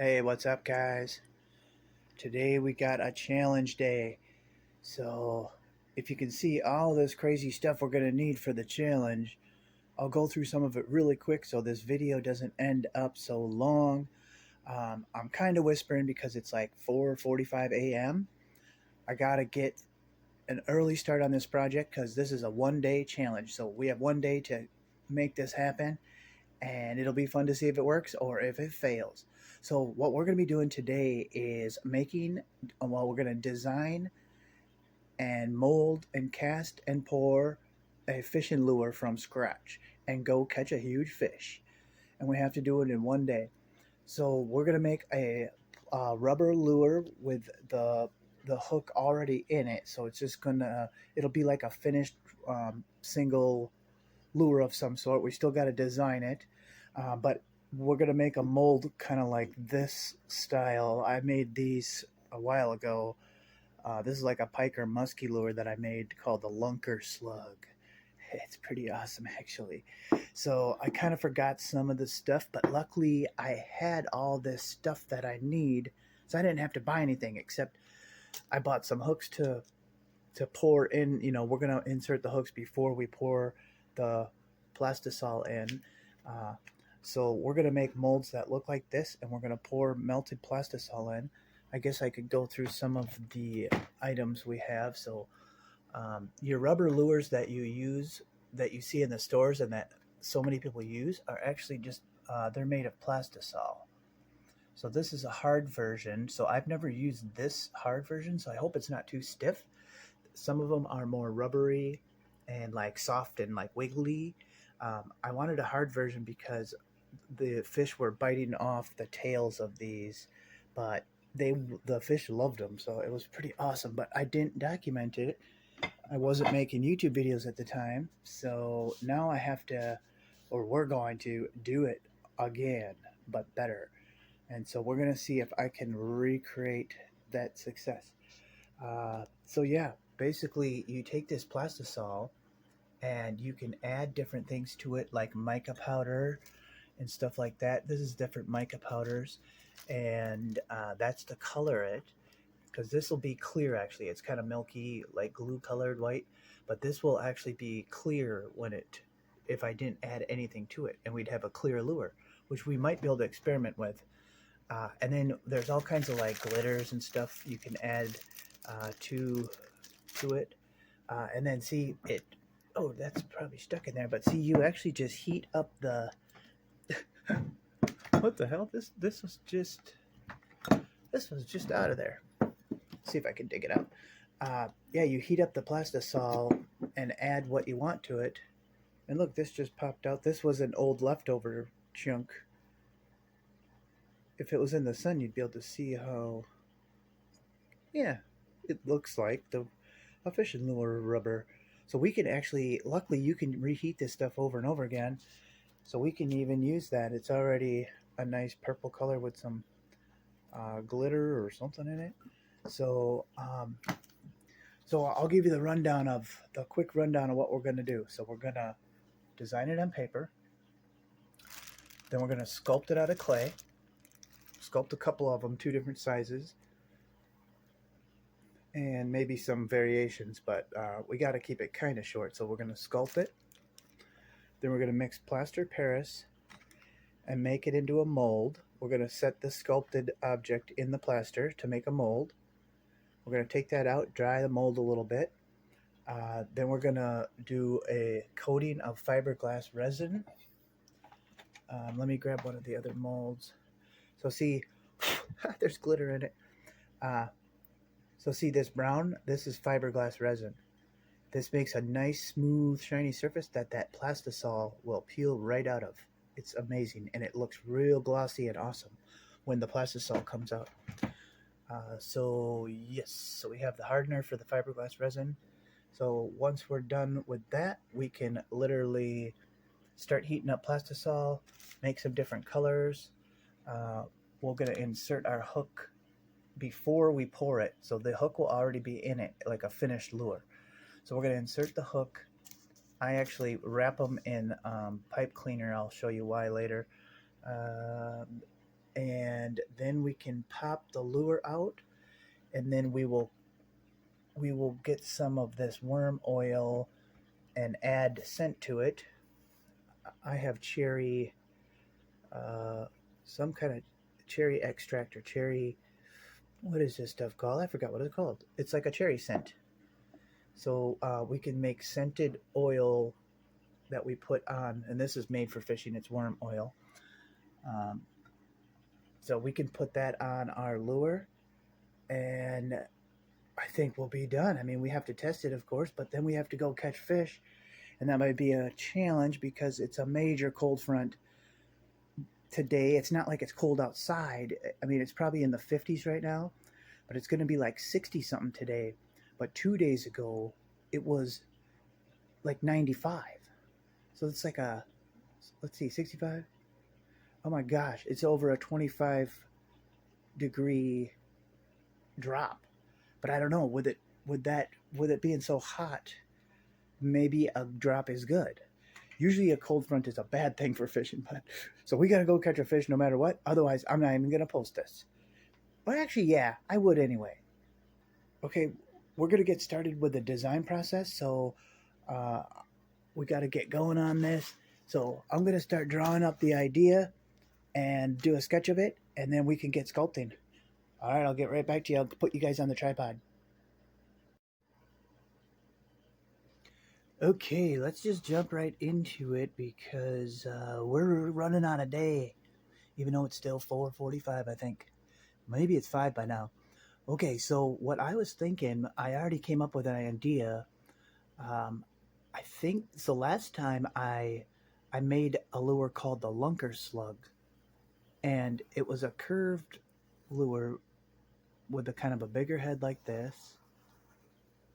Hey, what's up, guys? Today we got a challenge day. So, if you can see all this crazy stuff we're going to need for the challenge, I'll go through some of it really quick so this video doesn't end up so long. I'm kind of whispering because it's like 4:45 a.m. I got to get an early start on this project because this is a one-day challenge. So, we have one day to make this happen, and it'll be fun to see if it works or if it fails. So what we're going to be doing today is we're going to design and mold and cast and pour a fishing lure from scratch and go catch a huge fish. And we have to do it in one day. So we're going to make a rubber lure with the hook already in it. So it'll be like a finished single lure of some sort. We still got to design it, but we're gonna make a mold kind of like this style. I made these a while ago. This is like a pike or musky lure that I made called the Lunker Slug. It's pretty awesome, actually. So I kind of forgot some of the stuff, but luckily I had all this stuff that I need, so I didn't have to buy anything except I bought some hooks to pour in. We're gonna insert the hooks before we pour the Plastisol in. Uh, so we're gonna make molds that look like this, and we're gonna pour melted Plastisol in. I guess I could go through some of the items we have. So your rubber lures that you use, that you see in the stores, and that so many people use, are actually just they're made of Plastisol. So this is a hard version. So I've never used this hard version, so I hope it's not too stiff. Some of them are more rubbery and like soft and like wiggly. I wanted a hard version because the fish were biting off the tails of these, but the fish loved them, so it was pretty awesome. But I didn't document it. I wasn't making YouTube videos at the time, so now I have to, or we're going to do it again, but better. And so we're gonna see if I can recreate that success. So yeah, basically you take this plastisol and you can add different things to it, like mica powder and stuff like that. This is different mica powders, and that's to color it, because this will be clear. Actually, it's kind of milky, like glue colored white, but this will actually be clear if I didn't add anything to it, and we'd have a clear lure, which we might be able to experiment with. And then there's all kinds of like glitters and stuff you can add to it, and then see it. Oh, that's probably stuck in there. But see, you actually just heat up the. What the hell? This was just out of there. See if I can dig it out. Yeah, you heat up the plastisol and add what you want to it. And look, this just popped out. This was an old leftover chunk. If it was in the sun, you'd be able to see how. Yeah, it looks like a fishing lure rubber. So we can actually, luckily, you can reheat this stuff over and over again. So we can even use that. It's already a nice purple color with some glitter or something in it. So, so I'll give you the quick rundown of what we're going to do. So we're going to design it on paper. Then we're going to sculpt it out of clay. Sculpt a couple of them, two different sizes, and maybe some variations, but we got to keep it kind of short. So we're going to sculpt it. Then we're going to mix plaster Paris and make it into a mold. We're going to set the sculpted object in the plaster to make a mold. We're going to take that out, dry the mold a little bit. Then we're going to do a coating of fiberglass resin. Let me grab one of the other molds. So see, there's glitter in it. So see this brown? This is fiberglass resin. This makes a nice, smooth, shiny surface that plastisol will peel right out of. It's amazing, and it looks real glossy and awesome when the plastisol comes out. So yes, so we have the hardener for the fiberglass resin. So once we're done with that, we can literally start heating up plastisol, make some different colors. We're going to insert our hook before we pour it, so the hook will already be in it like a finished lure. So we're going to insert the hook. I actually wrap them in pipe cleaner. I'll show you why later. And and then we can pop the lure out, and then we will get some of this worm oil and add scent to it. I have cherry, uh, some kind of cherry extract or cherry. What is this stuff called? I forgot what it's called. It's like a cherry scent. So we can make scented oil that we put on, and this is made for fishing. It's worm oil. Um, so we can put that on our lure, and I think we'll be done. I mean, we have to test it, of course, but then we have to go catch fish, and that might be a challenge because it's a major cold front today. It's not like it's cold outside. I mean, it's probably in the 50s right now, but it's going to be like 60 something today. But 2 days ago, it was like 95. So it's like let's see, 65. Oh my gosh, it's over a 25-degree drop. But I don't know, with it being so hot, maybe a drop is good. Usually a cold front is a bad thing for fishing, but so we gotta go catch a fish no matter what. Otherwise, I'm not even gonna post this. But actually, yeah, I would anyway. Okay, we're gonna get started with the design process. So uh, we got to get going on this. So I'm gonna start drawing up the idea and do a sketch of it, and then we can get sculpting. All right, I'll get right back to you. I'll put you guys on the tripod. Okay, let's just jump right into it because we're running on a day, even though it's still 4:45, I think. Maybe it's 5 by now. Okay, so what I was thinking, I already came up with an idea. Um, I think so. Last time I made a lure called the lunker slug, and it was a curved lure with a kind of a bigger head like this,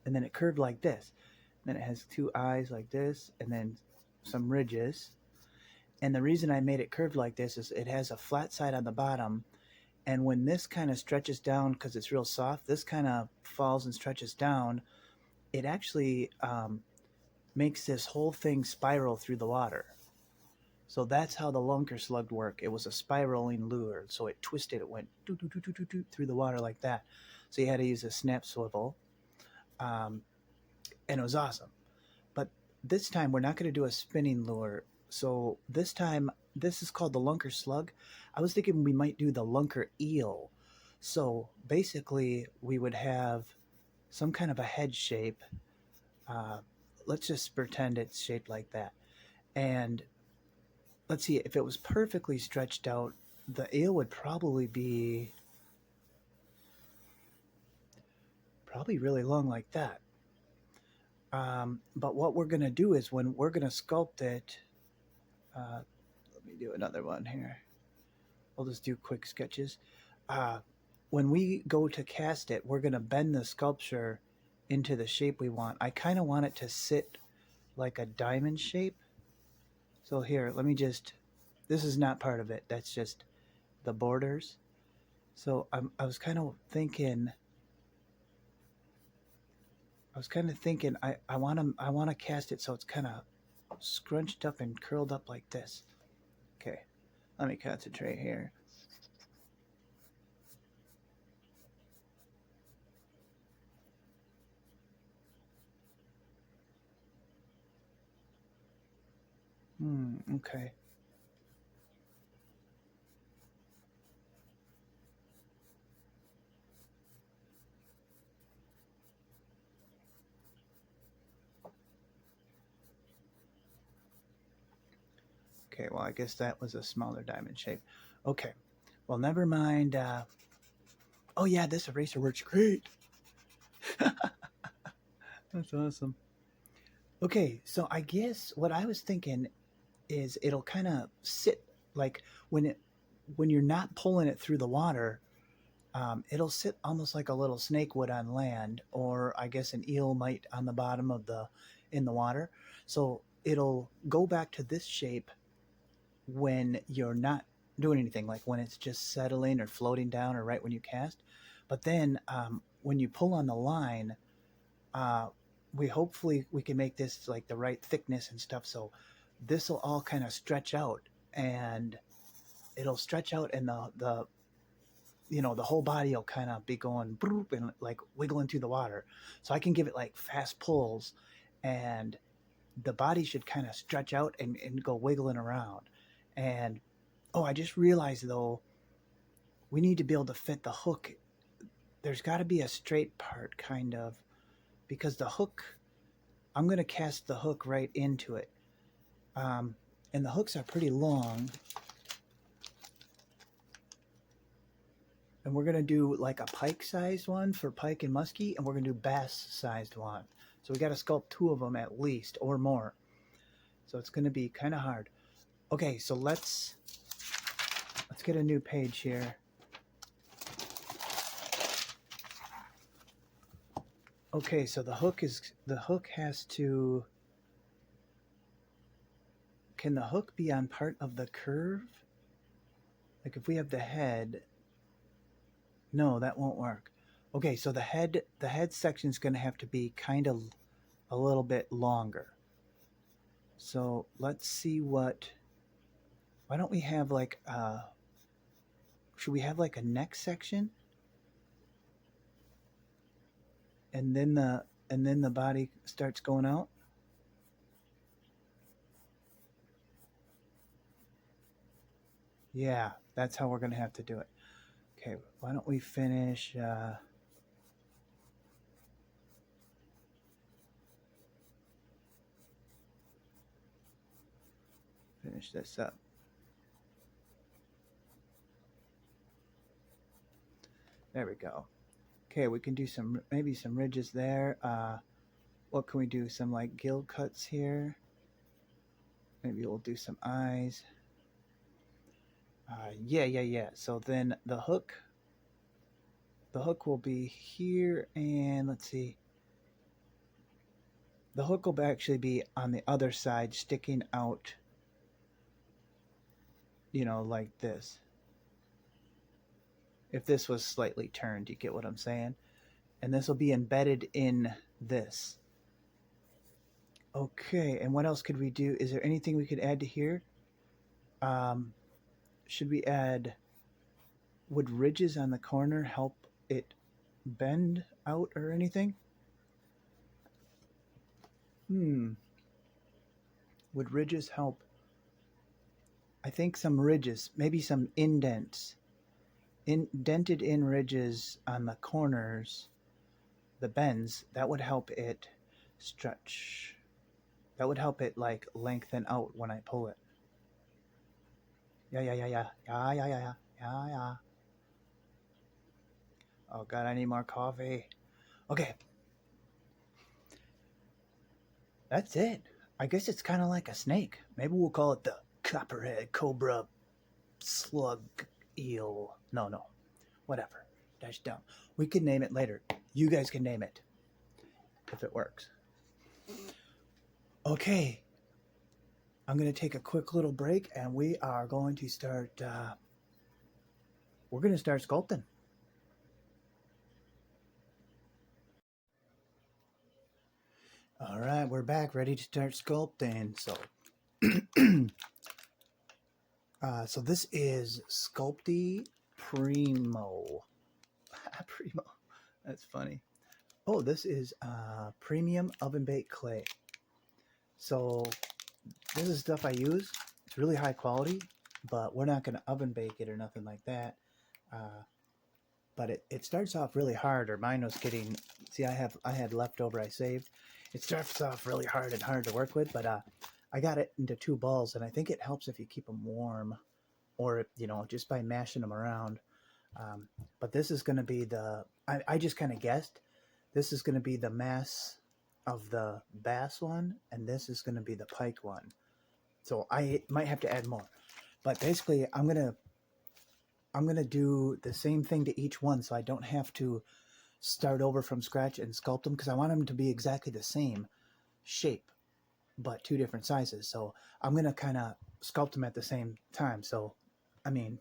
and then it curved like this. Then it has two eyes like this, and then some ridges. And the reason I made it curved like this is it has a flat side on the bottom, and when this kind of stretches down because it's real soft, this kind of falls and stretches down. It actually makes this whole thing spiral through the water. So that's how the lunker slug worked. It was a spiraling lure, so it twisted. It went doo doo doo doo doo doo through the water like that. So you had to use a snap swivel, um, and it was awesome. But this time we're not going to do a spinning lure. So this time, this is called the lunker slug. I was thinking we might do the lunker eel. So basically, we would have some kind of a head shape. Uh, let's just pretend it's shaped like that. And let's see, if it was perfectly stretched out, the eel would probably be probably really long like that. But what we're going to do is when we're going to sculpt it, let me do another one here. We'll just do quick sketches. Uh, when we go to cast it, we're going to bend the sculpture into the shape we want. I kind of want it to sit like a diamond shape. So here, let me just, this is not part of it. That's just the borders. So I was kind of thinking, I want to cast it so it's kind of scrunched up and curled up like this. Okay, let me concentrate here. Okay. Okay, well, I guess that was a smaller diamond shape. Okay, well, never mind. Oh, yeah, this eraser works great. That's awesome. Okay, so I guess what I was thinking is it'll kind of sit like when you're not pulling it through the water, it'll sit almost like a little snake would on land, or I guess an eel might on the bottom of the in the water. So it'll go back to this shape when you're not doing anything, like when it's just settling or floating down, or right when you cast. But then when you pull on the line, uh, we hopefully we can make this like the right thickness and stuff. So this will all kind of stretch out, and it'll stretch out, and the the whole body will kind of be going broop and like wiggling through the water. So I can give it like fast pulls, and the body should kind of stretch out and go wiggling around. And oh, I just realized though, we need to be able to fit the hook. There's got to be a straight part, kind of, because the hook, I'm going to cast the hook right into it. Um, and the hooks are pretty long. And we're going to do like a pike sized one for pike and muskie, and we're going to do bass sized one. So we got to sculpt 2 of them at least, or more. So it's going to be kind of hard. Okay, so let's get a new page here. Okay, so the hook has to, can the hook be on part of the curve? Like if we have the head, no, that won't work. Okay, so the head section is going to have to be kind of a little bit longer. So let's see why don't we have like should we have like a neck section? And then the body starts going out? Yeah, that's how we're going to have to do it. Okay, why don't we finish finish this up. There we go. Okay, we can do maybe some ridges there. What can we do? Some like gill cuts here. Maybe we'll do some eyes. Yeah. So then the hook will be here, and let's see. The hook will actually be on the other side, sticking out, like this. If this was slightly turned, you get what I'm saying? And this will be embedded in this. Okay, and what else could we do? Is there anything we could add to here? Should we add, would ridges on the corner help it bend out or anything? Would ridges help? I think some ridges, maybe some indents, indented in ridges on the corners, the bends, that would help it stretch. That would help it like lengthen out when I pull it. Yeah. Oh God, I need more coffee. Okay. That's it. I guess it's kind of like a snake. Maybe we'll call it the copperhead cobra slug eel. No. Whatever. That's dumb. We can name it later. You guys can name it if it works. Okay. I'm going to take a quick little break, and we are going to start sculpting. All right, we're back, ready to start sculpting. So so this is Sculpty Primo. Primo. That's funny. Oh, this is premium oven baked clay. So this is stuff I use. It's really high quality, but we're not going to oven bake it or nothing like that. But it starts off really hard, or mine was getting, see, I had leftover I saved. It starts off really hard and hard to work with, but I got it into 2 balls, and I think it helps if you keep them warm, or, just by mashing them around. But this is going to be I just kind of guessed, this is going to be the mass of the bass one, and this is going to be the pike one. So I might have to add more. But basically, I'm going to do the same thing to each one, so I don't have to start over from scratch and sculpt them, because I want them to be exactly the same shape, but 2 different sizes. So I'm going to kind of sculpt them at the same time. So, I mean,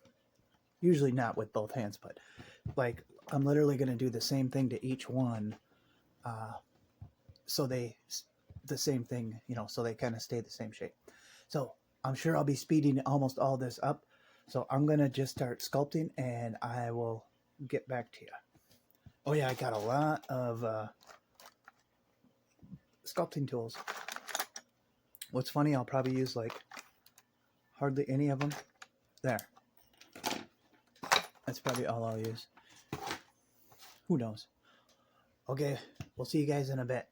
usually not with both hands, but like I'm literally going to do the same thing to each one. So the same thing, so they kind of stay the same shape. So I'm sure I'll be speeding almost all this up. So I'm going to just start sculpting, and I will get back to you. Oh yeah, I got a lot of sculpting tools. What's funny, I'll probably use like hardly any of them. There. That's probably all I'll use. Who knows? Okay, we'll see you guys in a bit.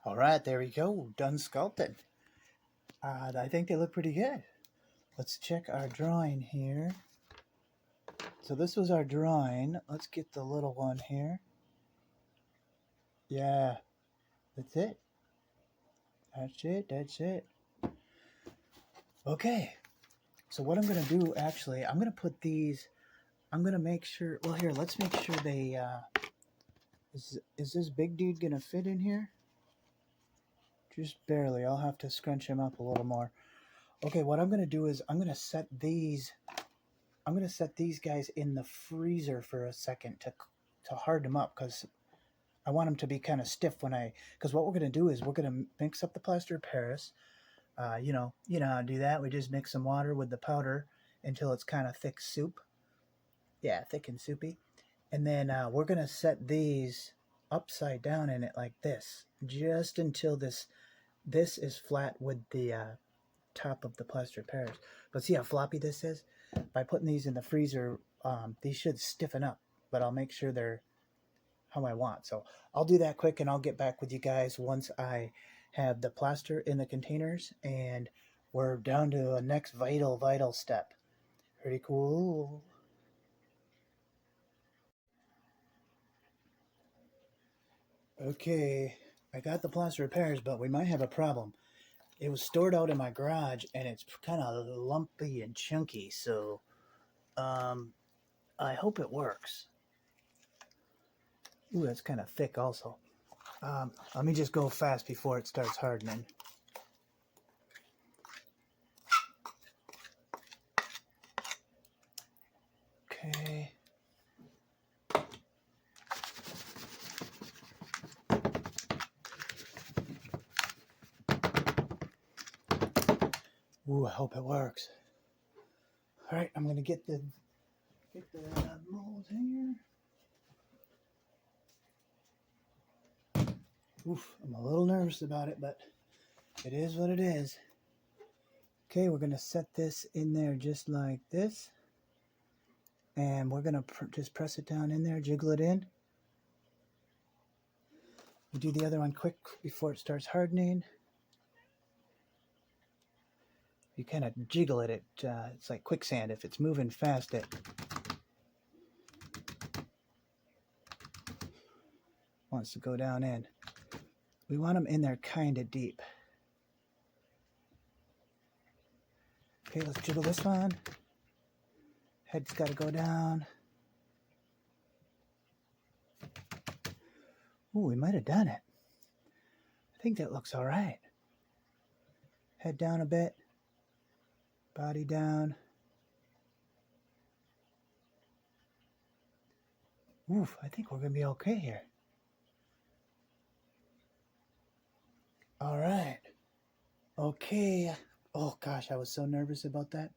All right, there we go. Done sculpting. I think they look pretty good. Let's check our drawing here. So this was our drawing. Let's get the little one here. Yeah, that's it. That's it. That's it. Okay. So what I'm going to do, actually, I'm going to put these, I'm going to make sure, well, here, let's make sure they, is this big dude going to fit in here? Just barely. I'll have to scrunch him up a little more. Okay, what I'm going to do is I'm going to set these guys in the freezer for a second to harden them up, because I want them to be kind of stiff because what we're going to do is we're going to mix up the plaster of Paris. You know how to do that. We just mix some water with the powder until it's kind of thick soup. Yeah, thick and soupy. And then we're going to set these upside down in it like this, just until this is flat with the top of the plaster of Paris. But see how floppy this is? By putting these in the freezer, these should stiffen up, but I'll make sure they're how I want. So I'll do that quick and I'll get back with you guys once I have the plaster in the containers and we're down to a next vital step. Pretty cool. Okay, I got the plaster of Paris, but we might have a problem. It was stored out in my garage, and it's kind of lumpy and chunky, so um, I hope it works. Ooh, that's kind of thick also. Let me just go fast before it starts hardening. Okay. Ooh, I hope it works. All right, I'm gonna get the mold here. Oof, I'm a little nervous about it, but it is what it is. Okay, we're gonna set this in there just like this, and we're gonna just press it down in there, jiggle it in. We'll do the other one quick before it starts hardening. You kind of jiggle it. It's like quicksand. If it's moving fast, it wants to go down in. We want them in there kind of deep. Okay, let's jiggle this one. Head's got to go down. Ooh, we might have done it. I think that looks all right. Head down a bit. Body down. Oof, I think we're going to be okay here. All right. Okay. Oh, gosh, I was so nervous about that.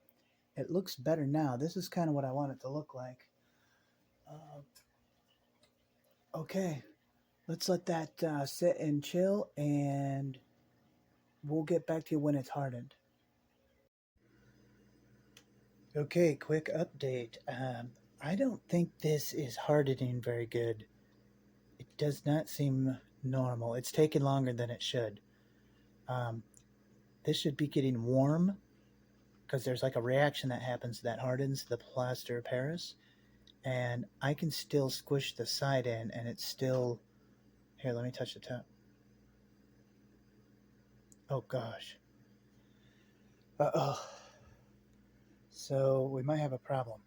It looks better now. This is kind of what I want it to look like. Okay. Let's let that sit and chill, and we'll get back to you when it's hardened. Okay, quick update. I don't think this is hardening very good. It does not seem normal. It's taking longer than it should. This should be getting warm because there's like a reaction that happens that hardens the plaster of Paris. And I can still squish the side in, and it's still... Here, let me touch the top. Oh, gosh. Uh-oh. So we might have a problem.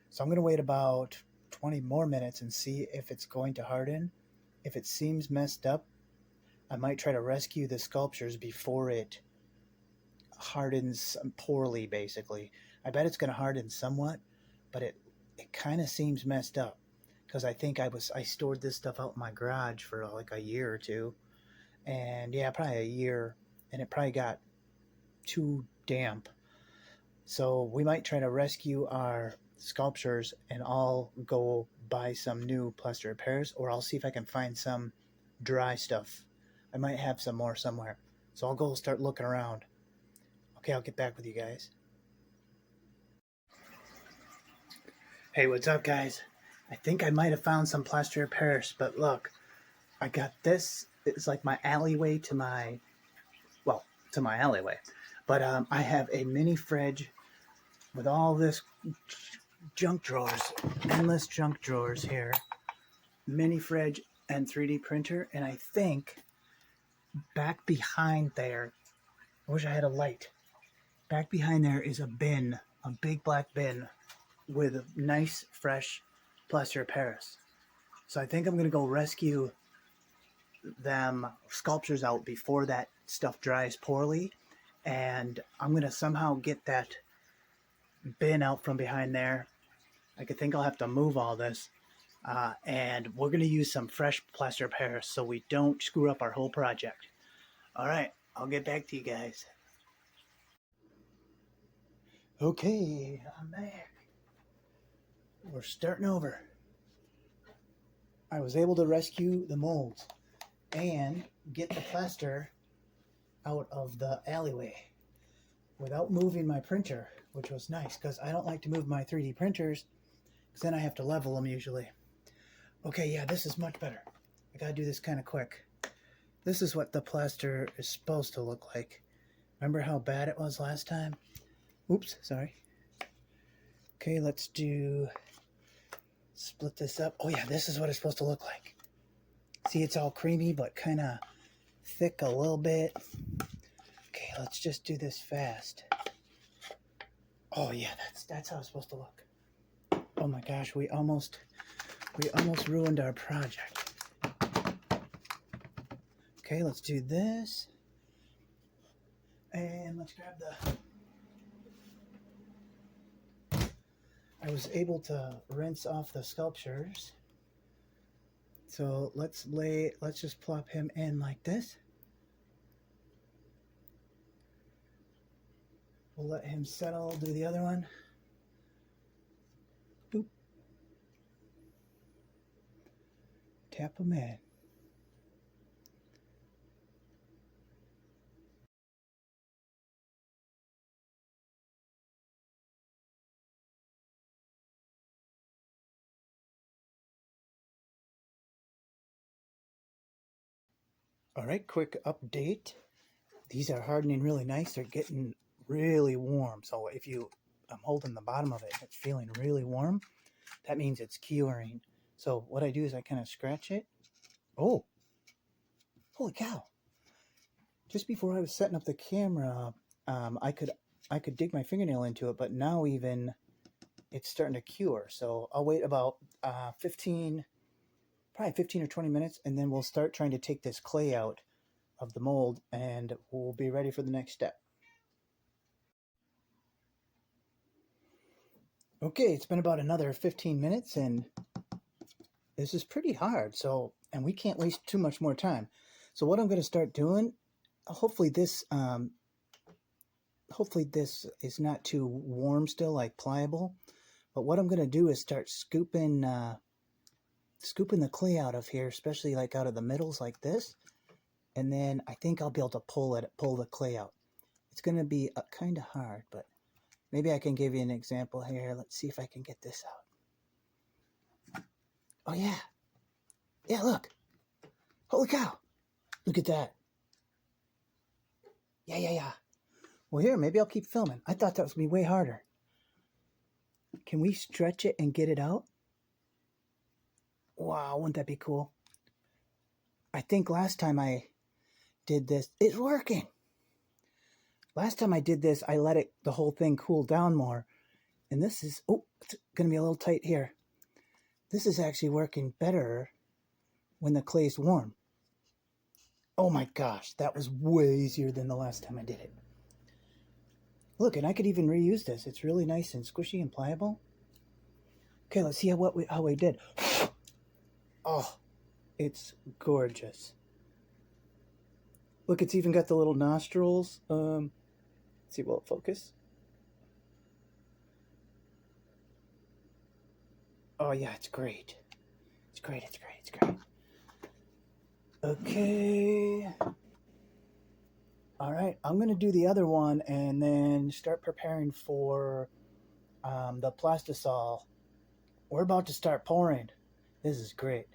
So I'm going to wait about 20 more minutes and see if it's going to harden. If it seems messed up, I might try to rescue the sculptures before it hardens poorly, basically. I bet it's going to harden somewhat, but it kind of seems messed up because I think I stored this stuff out in my garage for like a year or two. And yeah, probably a year, and it probably got too damp. So we might try to rescue our sculptures, and I'll go buy some new plaster of Paris, or I'll see if I can find some dry stuff. I might have some more somewhere. So I'll go start looking around. Okay, I'll get back with you guys. Hey, what's up, guys? I think I might have found some plaster of Paris, but look, I got this. It's like my alleyway to my, well, to my alleyway. But I have a mini fridge with all this junk drawers, endless junk drawers here, mini fridge and 3D printer, and I think back behind there, I wish I had a light. Back behind there is a bin, a big black bin with nice fresh plaster of Paris. So I think I'm gonna go rescue them sculptures out before that stuff dries poorly, and I'm gonna somehow get that bin out from behind there. I could think I'll have to move all this, and we're going to use some fresh plaster of Paris so we don't screw up our whole project. All right, I'll get back to you guys. Okay, I'm back. We're starting over. I was able to rescue the molds and get the plaster out of the alleyway without moving my printer, which was nice because I don't like to move my 3D printers because then I have to level them usually. Okay, yeah, this is much better. I gotta do this kind of quick. This is what the plaster is supposed to look like. Remember how bad it was last time? Oops, sorry. Okay, split this up. Oh yeah, this is what it's supposed to look like. See, it's all creamy, but kind of thick a little bit. Okay, let's just do this fast. Oh yeah, that's how it's supposed to look. Oh my gosh, we almost ruined our project. Okay, let's do this. And let's grab I was able to rinse off the sculptures. So let's just plop him in like this. We'll let him settle, do the other one. Boop. Tap him in. All right, quick update. These are hardening really nice. They're getting really warm. So if I'm holding the bottom of it, it's feeling really warm. That means it's curing. So what I do is I kind of scratch it. Oh, holy cow. Just before I was setting up the camera, I could dig my fingernail into it, but now even it's starting to cure. So I'll wait about 15 or 20 minutes, and then we'll start trying to take this clay out of the mold, and we'll be ready for the next step. Okay, it's been about another 15 minutes, and this is pretty hard. So, and we can't waste too much more time. So what I'm going to start doing, hopefully this is not too warm still, like pliable. But what I'm going to do is start scooping the clay out of here, especially like out of the middles like this. And then I think I'll be able to pull the clay out. It's going to be kind of hard, but maybe I can give you an example here. Let's see if I can get this out. Oh yeah. Yeah, look. Holy cow. Look at that. Yeah. Well, here, maybe I'll keep filming. I thought that was going to be way harder. Can we stretch it and get it out? Wow, wouldn't that be cool? I think last time I did this, it's working. Last time I did this, I let the whole thing cool down more. And this is, it's going to be a little tight here. This is actually working better when the clay's warm. Oh my gosh, that was way easier than the last time I did it. Look, and I could even reuse this. It's really nice and squishy and pliable. Okay, let's see how we did. Oh, it's gorgeous. Look, it's even got the little nostrils. Let's see, will it focus? Oh yeah, it's great. It's great. Okay. All right, I'm going to do the other one and then start preparing for the Plastisol. We're about to start pouring. This is great.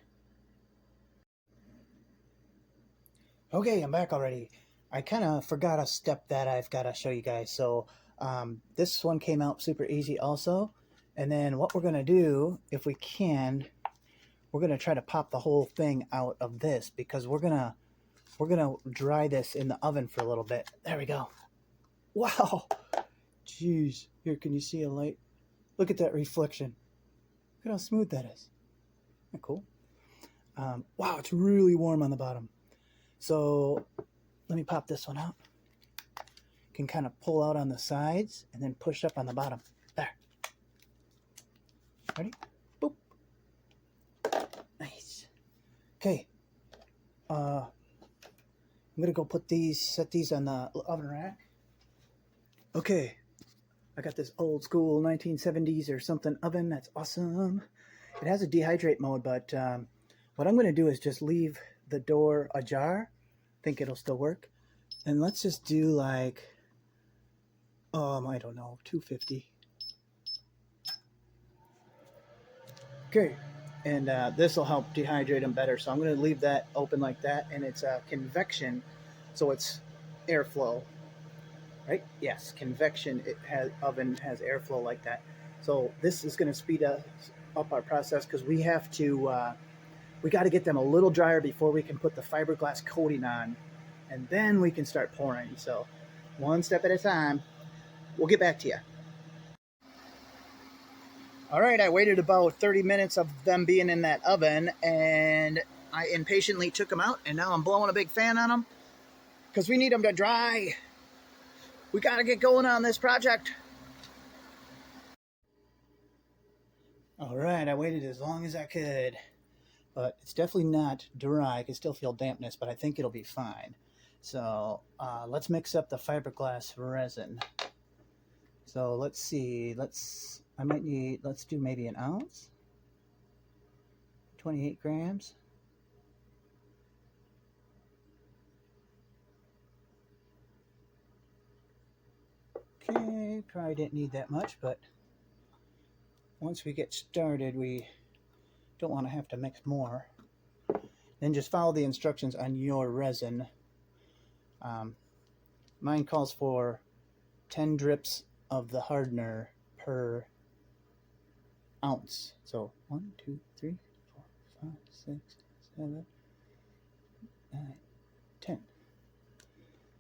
Okay, I'm back already. I kind of forgot a step that I've got to show you guys. So this one came out super easy also. And then what we're going to do, if we can, we're going to try to pop the whole thing out of this because we're going to dry this in the oven for a little bit. There we go. Wow. Jeez. Here, can you see a light? Look at that reflection. Look at how smooth that is. Isn't that cool? Wow, it's really warm on the bottom. So let me pop this one out. Can kind of pull out on the sides and then push up on the bottom. There. Ready? Boop. Nice. Okay. I'm gonna go set these on the oven rack. Okay. I got this old school 1970s or something oven. That's awesome. It has a dehydrate mode, but what I'm gonna do is just leave the door ajar. Think it'll still work. And let's just do like, I don't know, 250. Okay, and this will help dehydrate them better. So I'm going to leave that open like that, and it's convection, so it's airflow, right? Yes, convection. Oven has airflow like that. So this is going to speed up our process because we have to we got to get them a little drier before we can put the fiberglass coating on, and then we can start pouring. So one step at a time. We'll get back to you. All right, I waited about 30 minutes of them being in that oven, and I impatiently took them out, and now I'm blowing a big fan on them because we need them to dry. We got to get going on this project. All right, I waited as long as I could, but it's definitely not dry. I can still feel dampness, but I think it'll be fine. So let's mix up the fiberglass resin. So let's see, let's do maybe an ounce, 28 grams. Okay, probably didn't need that much, but once we get started, we don't want to have to mix more. Then just follow the instructions on your resin. Mine calls for 10 drips of the hardener per ounce. So 1, 2, 3, 4, 5, 6, 7, 9, 10.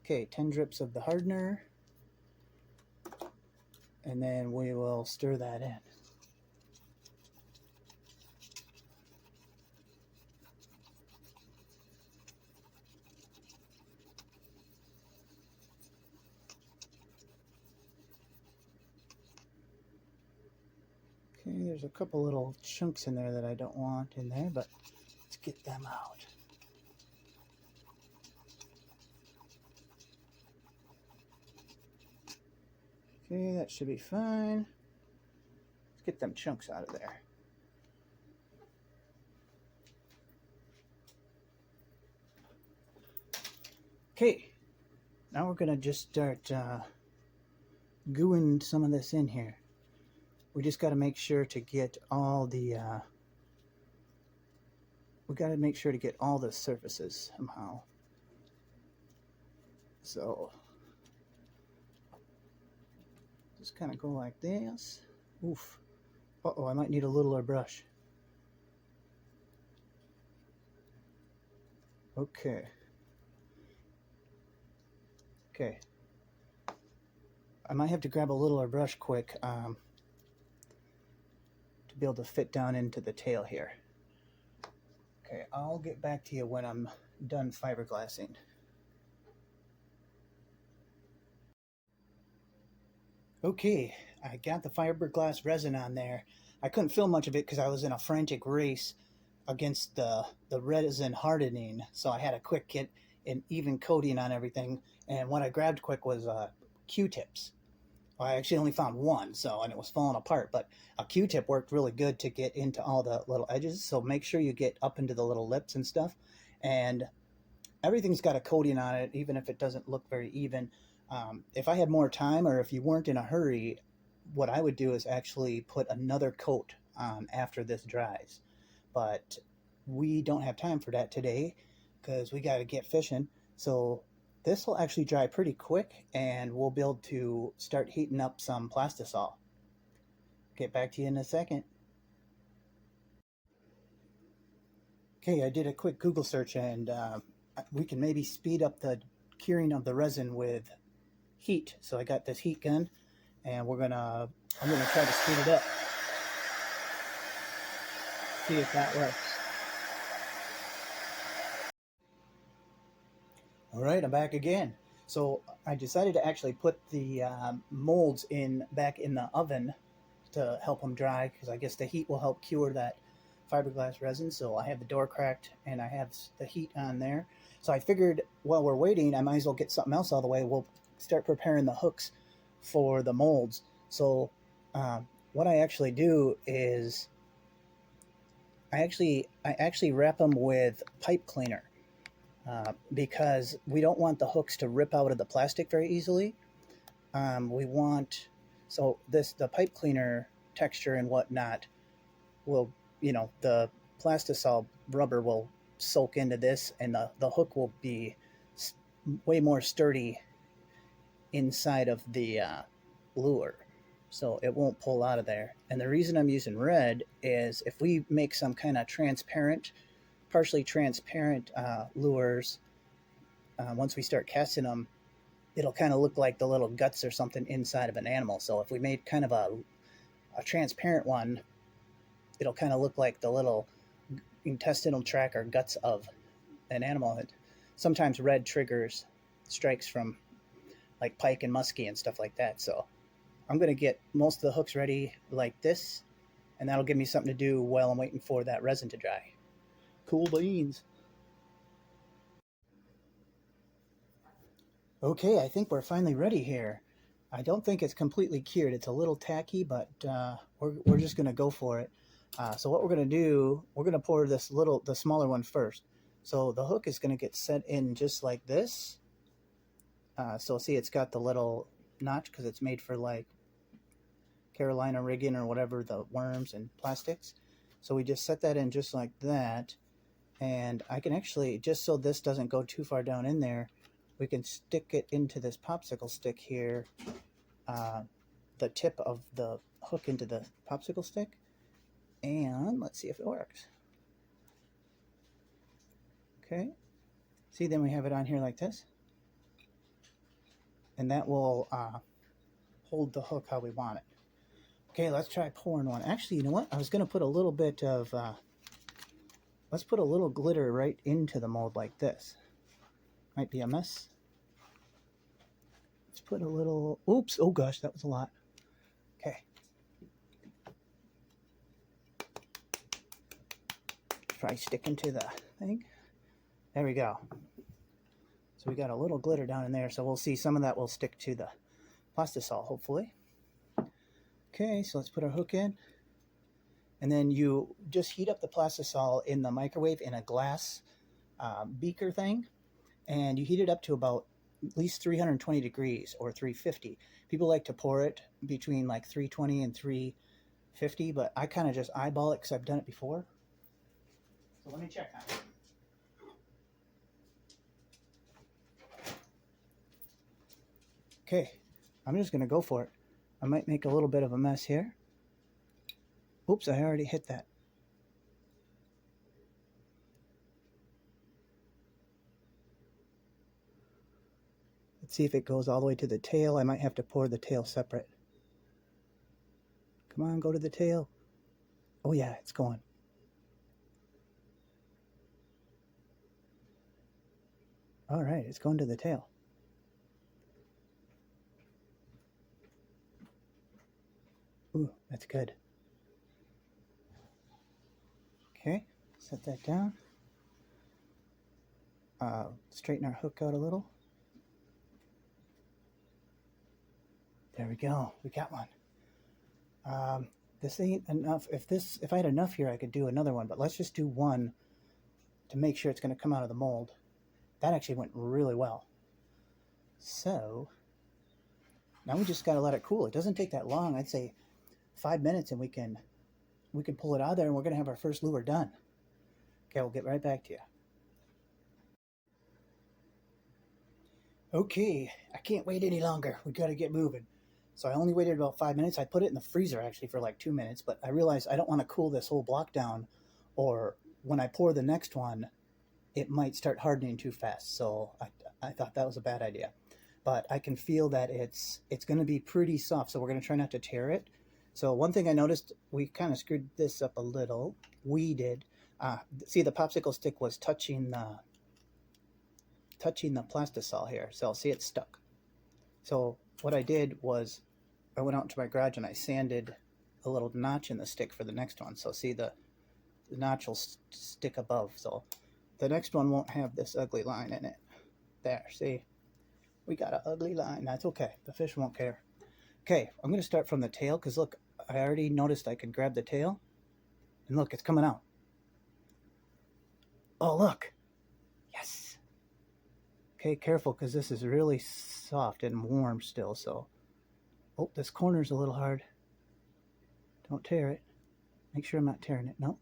Okay, 10 drips of the hardener. And then we will stir that in. Okay, there's a couple little chunks in there that I don't want in there, but let's get them out. Okay, that should be fine. Let's get them chunks out of there. Okay, now we're gonna just start gooing some of this in here. We just got to make sure to get all the surfaces somehow. So just kind of go like this. Oof. Uh-oh, I might need a littler brush. Okay. Okay. I might have to grab a littler brush quick to be able to fit down into the tail here. Okay, I'll get back to you when I'm done fiberglassing. Okay, I got the fiberglass resin on there. I couldn't film much of it because I was in a frantic race against the resin hardening, so I had to quick get an even coating on everything, and what I grabbed quick was Q-tips. Well, I actually only found one, and it was falling apart, but a Q-tip worked really good to get into all the little edges, so make sure you get up into the little lips and stuff, and everything's got a coating on it, even if it doesn't look very even. If I had more time, or if you weren't in a hurry, what I would do is actually put another coat on after this dries. But we don't have time for that today because we got to get fishing. So this will actually dry pretty quick, and we'll be able to start heating up some Plastisol. Get back to you in a second. Okay, I did a quick Google search, and we can maybe speed up the curing of the resin with heat. So I got this heat gun, and I'm gonna try to speed it up. See if that works. All right, I'm back again. So I decided to actually put the molds back in the oven to help them dry, because I guess the heat will help cure that fiberglass resin. So I have the door cracked and I have the heat on there. So I figured while we're waiting, I might as well get something else out of the way. We'll start preparing the hooks for the molds. So what I actually do is I actually wrap them with pipe cleaner. Because we don't want the hooks to rip out of the plastic very easily. The pipe cleaner texture and whatnot will, the Plastisol rubber will soak into this, and the hook will be way more sturdy inside of the lure, so it won't pull out of there. And the reason I'm using red is if we make some kind of transparent partially transparent lures, once we start casting them, it'll kind of look like the little guts or something inside of an animal. So if we made kind of a transparent one, it'll kind of look like the little intestinal tract or guts of an animal. And sometimes red triggers strikes from like pike and muskie and stuff like that. So I'm going to get most of the hooks ready like this, and that'll give me something to do while I'm waiting for that resin to dry. Cool beans. Okay, I think we're finally ready here. I don't think it's completely cured. It's a little tacky, but we're just going to go for it. So what we're going to do, we're going to pour the smaller one first. So the hook is going to get set in just like this. So see, it's got the little notch because it's made for like Carolina rigging or whatever, the worms and plastics. So we just set that in just like that. And I can actually, just so this doesn't go too far down in there, we can stick it into this popsicle stick here, the tip of the hook into the popsicle stick. And let's see if it works. Okay. See, then we have it on here like this. And that will hold the hook how we want it. Okay, let's try pouring one. Actually, you know what? I was going to put a little bit of, let's put a little glitter right into the mold like this. Might be a mess. Let's put a little, oops, oh gosh, that was a lot. Okay. Try sticking to the thing. There we go. So we got a little glitter down in there, so we'll see some of that will stick to the Plastisol, hopefully. Okay, so let's put our hook in. And then you just heat up the Plastisol in the microwave in a glass beaker thing. And you heat it up to about at least 320 degrees or 350. People like to pour it between like 320 and 350, but I kind of just eyeball it because I've done it before. So let me check that. Okay, I'm just going to go for it. I might make a little bit of a mess here. Oops, I already hit that. Let's see if it goes all the way to the tail. I might have to pour the tail separate. Come on, go to the tail. Oh yeah, it's going. All right, it's going to the tail. Ooh, that's good. Okay, set that down. Straighten our hook out a little. There we go. We got one. This ain't enough. If I had enough here, I could do another one. But let's just do one to make sure it's going to come out of the mold. That actually went really well. So now we just got to let it cool. It doesn't take that long. I'd say 5 minutes, and we can pull it out of there, and we're going to have our first lure done. Okay, we'll get right back to you. Okay, I can't wait any longer. We got to get moving. So I only waited about 5 minutes. I put it in the freezer actually for like 2 minutes, but I realized I don't want to cool this whole block down, or when I pour the next one, it might start hardening too fast. So I thought that was a bad idea. But I can feel that it's going to be pretty soft, so we're going to try not to tear it. So one thing I noticed, we kind of screwed this up a little. We did. See, the popsicle stick was touching the Plastisol here. So see, it's stuck. So what I did was I went out into my garage and I sanded a little notch in the stick for the next one. So see, the notch will stick above. So the next one won't have this ugly line in it. There, see? We got an ugly line. That's okay. The fish won't care. Okay, I'm going to start from the tail because look, I already noticed I could grab the tail. And look, it's coming out. Oh, look. Yes. Okay, careful because this is really soft and warm still. So, oh, this corner's a little hard. Don't tear it. Make sure I'm not tearing it. No.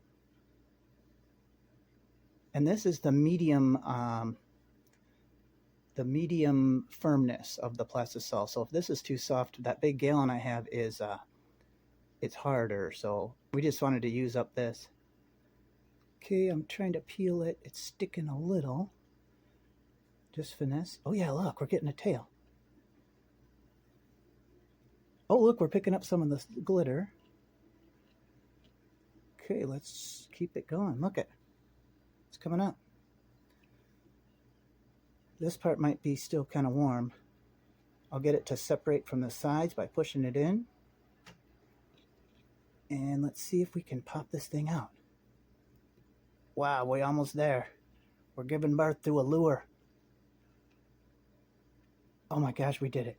And this is the medium firmness of the Plastisol. So if this is too soft, that big gallon I have is it's harder. So we just wanted to use up this. Okay, I'm trying to peel it. It's sticking a little. Just finesse. Oh yeah, look, we're getting a tail. Oh, look, we're picking up some of the glitter. Okay, let's keep it going. Look it. It's coming up. This part might be still kind of warm. I'll get it to separate from the sides by pushing it in. And let's see if we can pop this thing out. Wow, we're almost there. We're giving birth to a lure. Oh my gosh, we did it.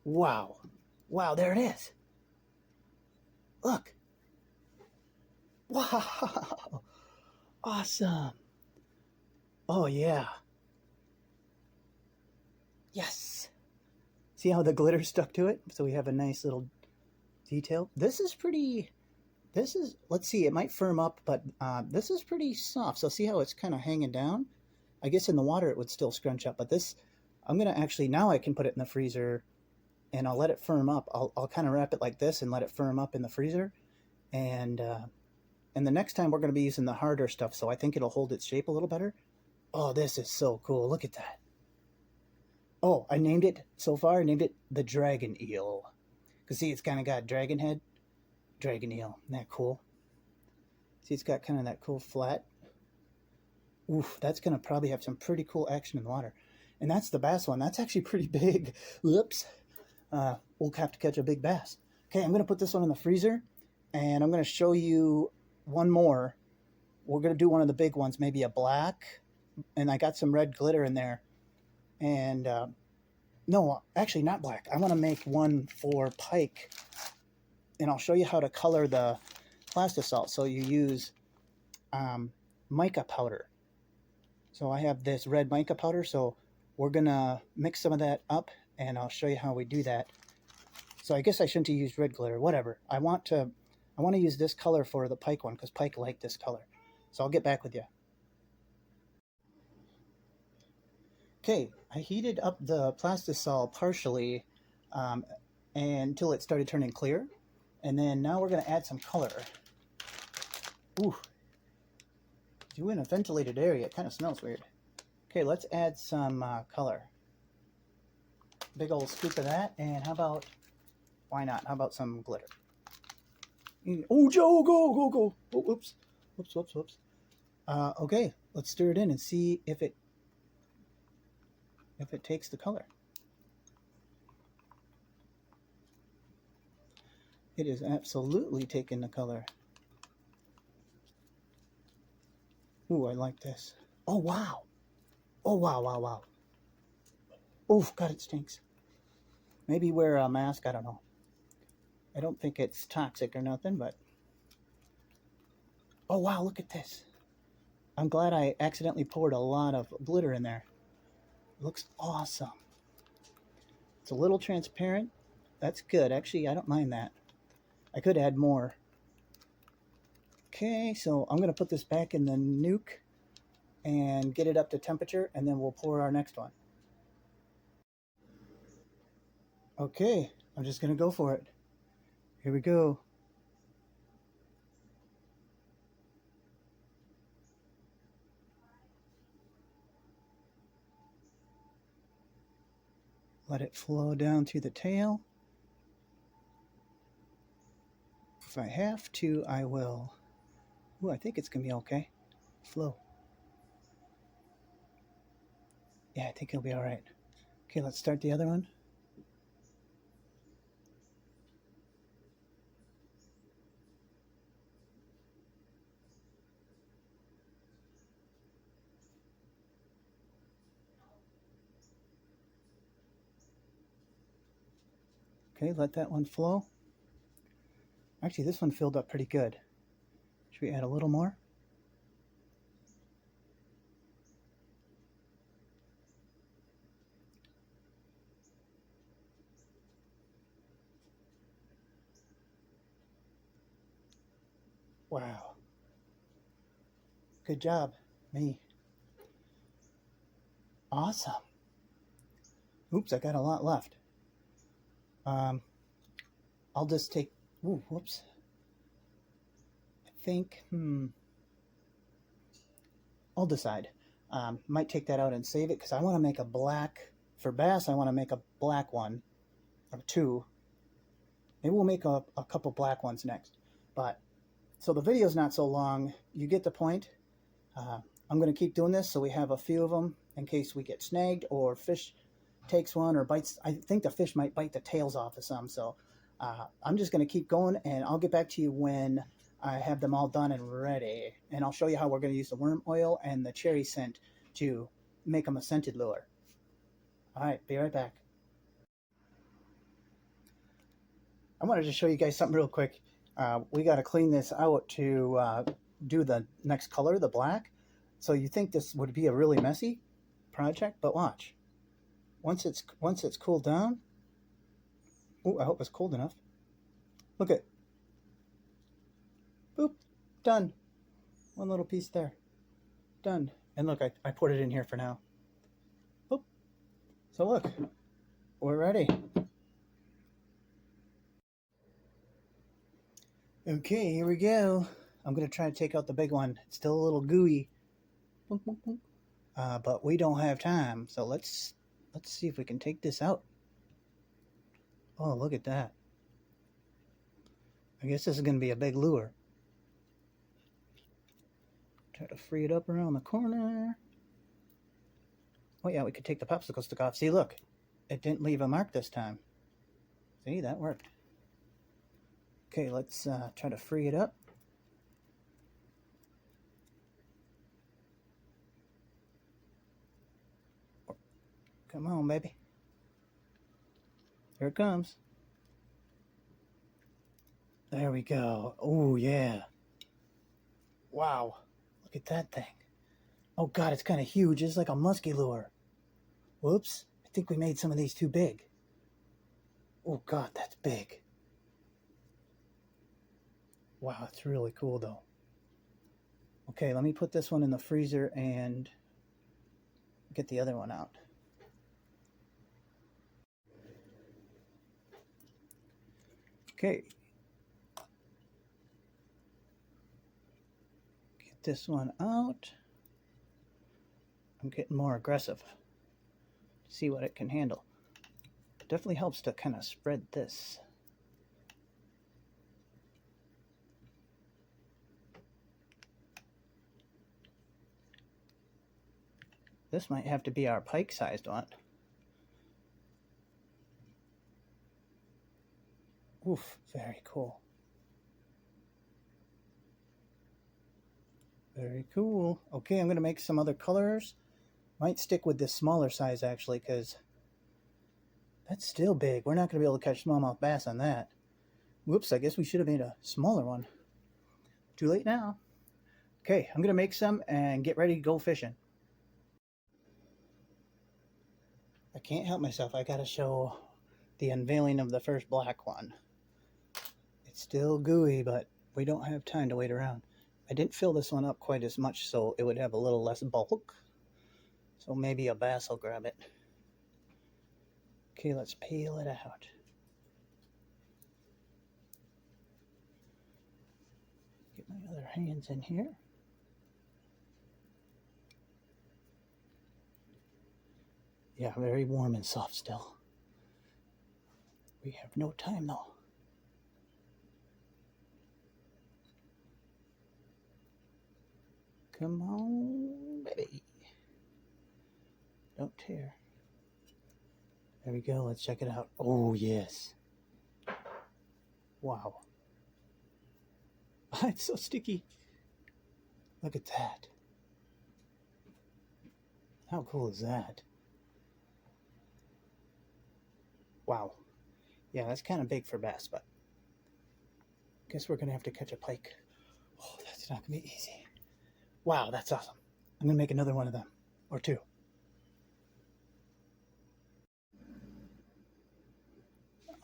Wow. Wow, there it is. Look. Wow. Awesome. Oh yeah. Yes. See how the glitter stuck to it? So we have a nice little detail. This is pretty, let's see, it might firm up, but this is pretty soft. So see how it's kind of hanging down? I guess in the water it would still scrunch up, but this, I'm going to actually, now I can put it in the freezer and I'll let it firm up. I'll kind of wrap it like this and let it firm up in the freezer. And the next time we're going to be using the harder stuff, so I think it'll hold its shape a little better. Oh, this is so cool. Look at that. Oh, I named it, so far, I named it the Dragon Eel. Because see, it's kind of got a dragon head. Dragon Eel. Isn't that cool? See, it's got kind of that cool flat. Oof, that's going to probably have some pretty cool action in the water. And that's the bass one. That's actually pretty big. Whoops. We'll have to catch a big bass. Okay, I'm going to put this one in the freezer. And I'm going to show you one more. We're going to do one of the big ones, maybe a black. And I got some red glitter in there. And no, actually not black. I want to make one for pike. And I'll show you how to color the Plastisol. So you use mica powder. So I have this red mica powder. So we're going to mix some of that up. And I'll show you how we do that. So I guess I shouldn't have used red glitter. Whatever. I want to use this color for the pike one because pike like this color. So I'll get back with you. Okay, I heated up the Plastisol partially until it started turning clear. And then now we're going to add some color. Ooh. You're in a ventilated area. It kind of smells weird. Okay, let's add some color. Big old scoop of that. And how about, why not? How about some glitter? Oh, Joe, go. Oh, whoops. Whoops. Okay, let's stir it in and see if it takes the color. It is absolutely taking the color. Ooh, I like this. Oh, wow. Oh, wow. Oh, God, it stinks. Maybe wear a mask, I don't know. I don't think it's toxic or nothing, but... Oh, wow, look at this. I'm glad I accidentally poured a lot of glitter in there. It looks awesome. It's a little transparent. That's good. Actually, I don't mind that. I could add more. Okay, so I'm going to put this back in the nuke and get it up to temperature, and then we'll pour our next one. Okay, I'm just going to go for it. Here we go. Let it flow down through the tail. If I have to, I will. Ooh, I think it's going to be okay. Flow. Yeah, I think it'll be all right. Okay, let's start the other one. Okay, let that one flow. Actually, this one filled up pretty good. Should we add a little more? Wow. Good job, me. Awesome. Oops, I got a lot left. I'll just take, ooh, whoops. I think, I'll decide. Might take that out and save it because I want to make a black, for bass I want to make a black one, or two. Maybe we'll make a couple black ones next. But, so the video's not so long. You get the point. I'm going to keep doing this so we have a few of them in case we get snagged or fish takes one or bites. I think the fish might bite the tails off of some. So I'm just going to keep going, and I'll get back to you when I have them all done and ready. And I'll show you how we're going to use the worm oil and the cherry scent to make them a scented lure. All right, be right back. I wanted to show you guys something real quick. We got to clean this out to do the next color, the black. So you think this would be a really messy project, but watch. Once it's cooled down. Oh, I hope it's cold enough. Look at. Boop. Done. One little piece there. Done. And look, I put it in here for now. Boop. So look, we're ready. Okay, here we go. I'm going to try to take out the big one. It's still a little gooey. Boom, boom, boom. But we don't have time, so let's see if we can take this out. Oh, look at that. I guess this is going to be a big lure. Try to free it up around the corner. Oh yeah, we could take the popsicle stick off. See, look. It didn't leave a mark this time. See, that worked. Okay, let's try to free it up. Come on, baby. Here it comes. There we go. Oh, yeah. Wow. Look at that thing. Oh, God, it's kind of huge. It's like a musky lure. Whoops. I think we made some of these too big. Oh, God, that's big. Wow, it's really cool, though. Okay, let me put this one in the freezer and get the other one out. Okay. Get this one out. I'm getting more aggressive. See what it can handle. It definitely helps to kind of spread this. This might have to be our pike-sized one. Oof, very cool. Very cool. Okay, I'm going to make some other colors. Might stick with this smaller size, actually, because that's still big. We're not going to be able to catch smallmouth bass on that. Whoops, I guess we should have made a smaller one. Too late now. Okay, I'm going to make some and get ready to go fishing. I can't help myself. I got to show the unveiling of the first black one. It's still gooey, but we don't have time to wait around. I didn't fill this one up quite as much, so it would have a little less bulk. So maybe a bass will grab it. Okay, let's peel it out. Get my other hands in here. Yeah, very warm and soft still. We have no time though. Come on, baby. Don't tear. There we go. Let's check it out. Oh, yes. Wow. It's so sticky. Look at that. How cool is that? Wow. Yeah, that's kind of big for bass, but I guess we're going to have to catch a pike. Oh, that's not going to be easy. Wow, that's awesome. I'm going to make another one of them, or two.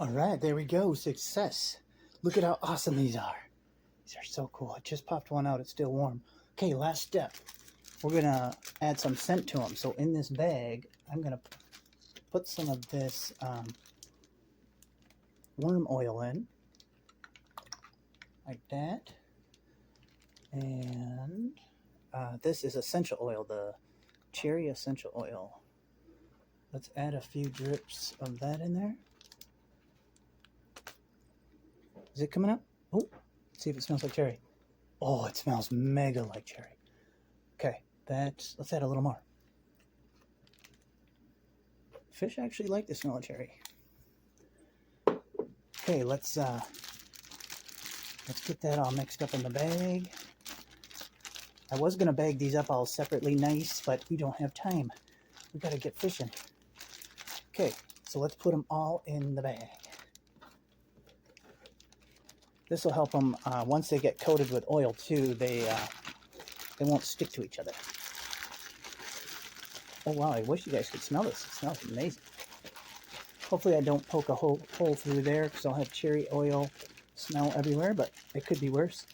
All right, there we go. Success. Look at how awesome these are. These are so cool. I just popped one out. It's still warm. Okay, last step. We're going to add some scent to them. So in this bag, I'm going to put some of this worm oil in. Like that. And This is essential oil, the cherry essential oil. Let's add a few drips of that in there. Is it coming up? Oh, let's see if it smells like cherry. Oh, it smells mega like cherry. Okay, let's add a little more. Fish actually like the smell of cherry. Okay, let's get that all mixed up in the bag. I was gonna bag these up all separately nice, but we don't have time. We gotta get fishing. Okay, so let's put them all in the bag. This will help them once they get coated with oil too. They won't stick to each other. Oh wow! I wish you guys could smell this. It smells amazing. Hopefully I don't poke a hole through there because I'll have cherry oil smell everywhere, but it could be worse.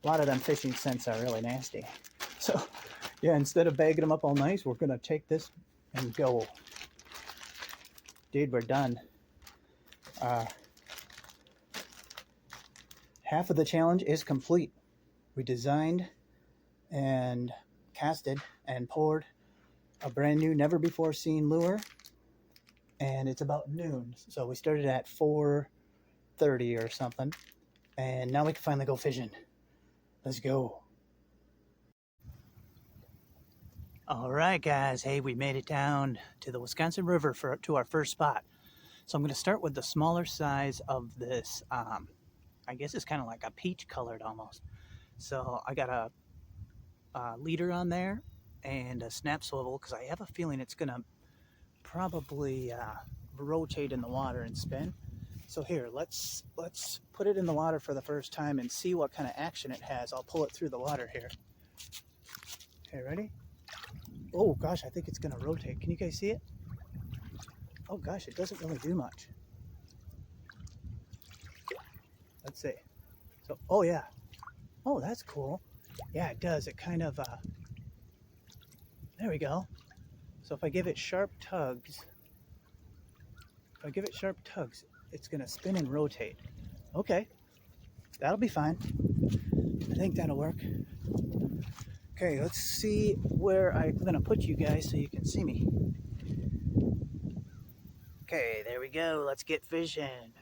A lot of them fishing scents are really nasty. So yeah, instead of bagging them up all nice, we're gonna take this and go. Dude, we're done. Half of the challenge is complete. We designed and casted and poured a brand new, never before seen lure, and it's about noon. So we started at 4:30 or something, and now we can finally go fishing. Let's go. All right, guys. Hey, we made it down to the Wisconsin River to our first spot. So I'm going to start with the smaller size of this. I guess it's kind of like a peach colored almost. So I got a leader on there and a snap swivel because I have a feeling it's going to probably rotate in the water and spin. So here, let's put it in the water for the first time and see what kind of action it has. I'll pull it through the water here. Okay, ready? Oh gosh, I think it's gonna rotate. Can you guys see it? Oh gosh, it doesn't really do much. Let's see. So, oh yeah. Oh, that's cool. Yeah, it does. It kind of, there we go. So if I give it sharp tugs, it's gonna spin and rotate. Okay, that'll be fine. I think that'll work. Okay, let's see where I'm gonna put you guys so you can see me. Okay, there we go. Let's get fishing.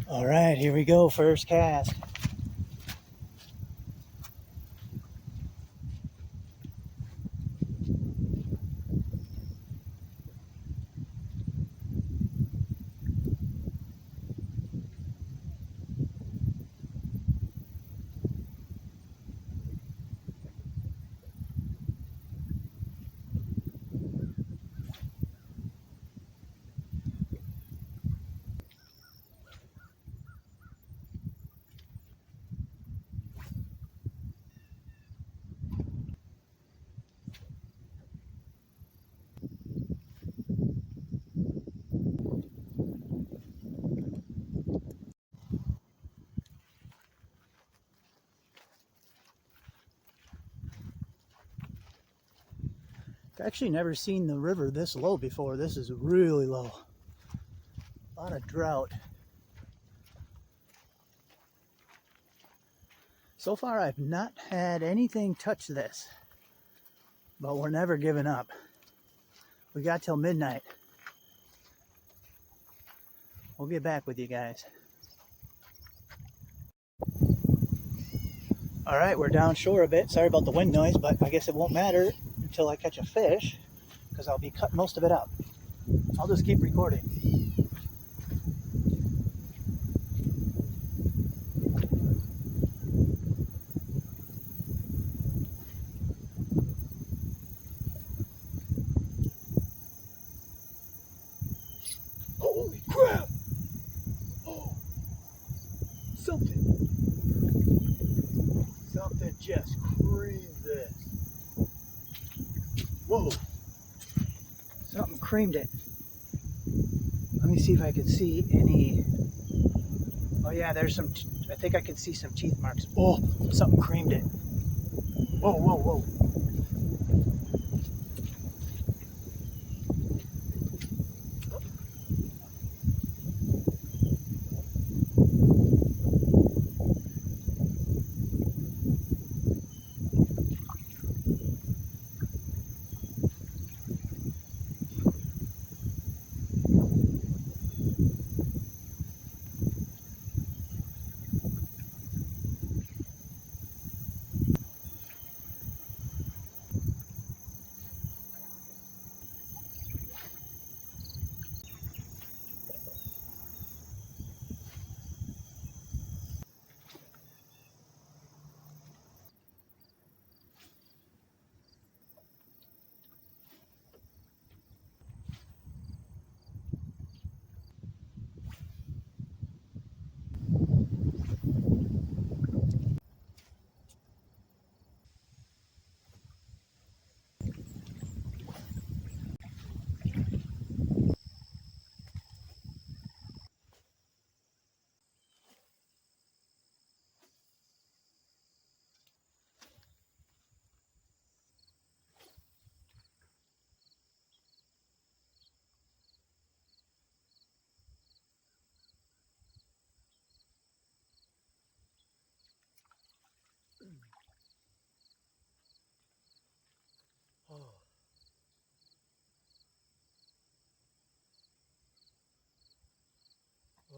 All right, here we go. First cast. I've actually never seen the river this low before. This is really low. A lot of drought. So far, I've not had anything touch this, but we're never giving up. We got till midnight. We'll get back with you guys. All right, we're down shore a bit. Sorry about the wind noise, but I guess it won't matter until I catch a fish because I'll be cutting most of it out. I'll just keep recording. Holy crap! Oh, something just creamed this. Whoa! Something creamed it. Let me see if I can see any. Oh yeah, there's some. I think I can see some teeth marks. Oh, something creamed it. Whoa, whoa, whoa.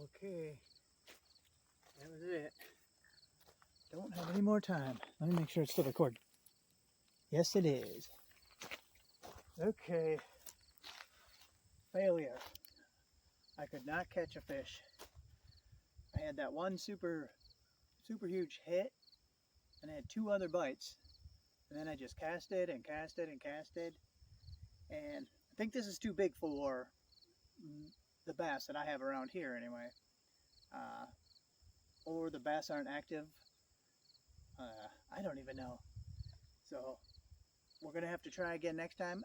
Okay, that was it. Don't have any more time. Let me make sure it's still recording. Yes, it is. Okay. Failure. I could not catch a fish. I had that one super huge hit, and I had 2 other bites. And then I just casted and casted and casted. And I think this is too big for the bass that I have around here anyway. Or the bass aren't active. I don't even know. So we're going to have to try again next time.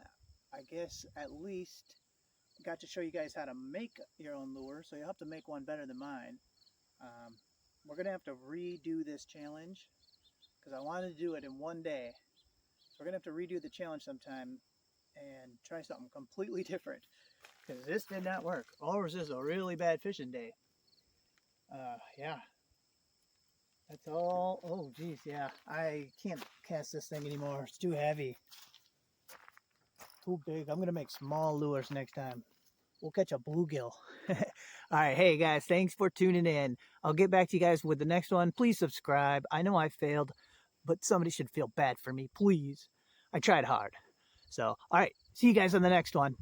I guess at least got to show you guys how to make your own lure, so you'll have to make one better than mine. We're going to have to redo this challenge because I wanted to do it in one day. So we're going to have to redo the challenge sometime and try something completely different because this did not work. Or was this a really bad fishing day? Yeah. That's all. Oh, geez, yeah. I can't cast this thing anymore. It's too heavy. Too big. I'm going to make small lures next time. We'll catch a bluegill. All right. Hey, guys, thanks for tuning in. I'll get back to you guys with the next one. Please subscribe. I know I failed, but somebody should feel bad for me. Please. I tried hard. So, all right. See you guys on the next one.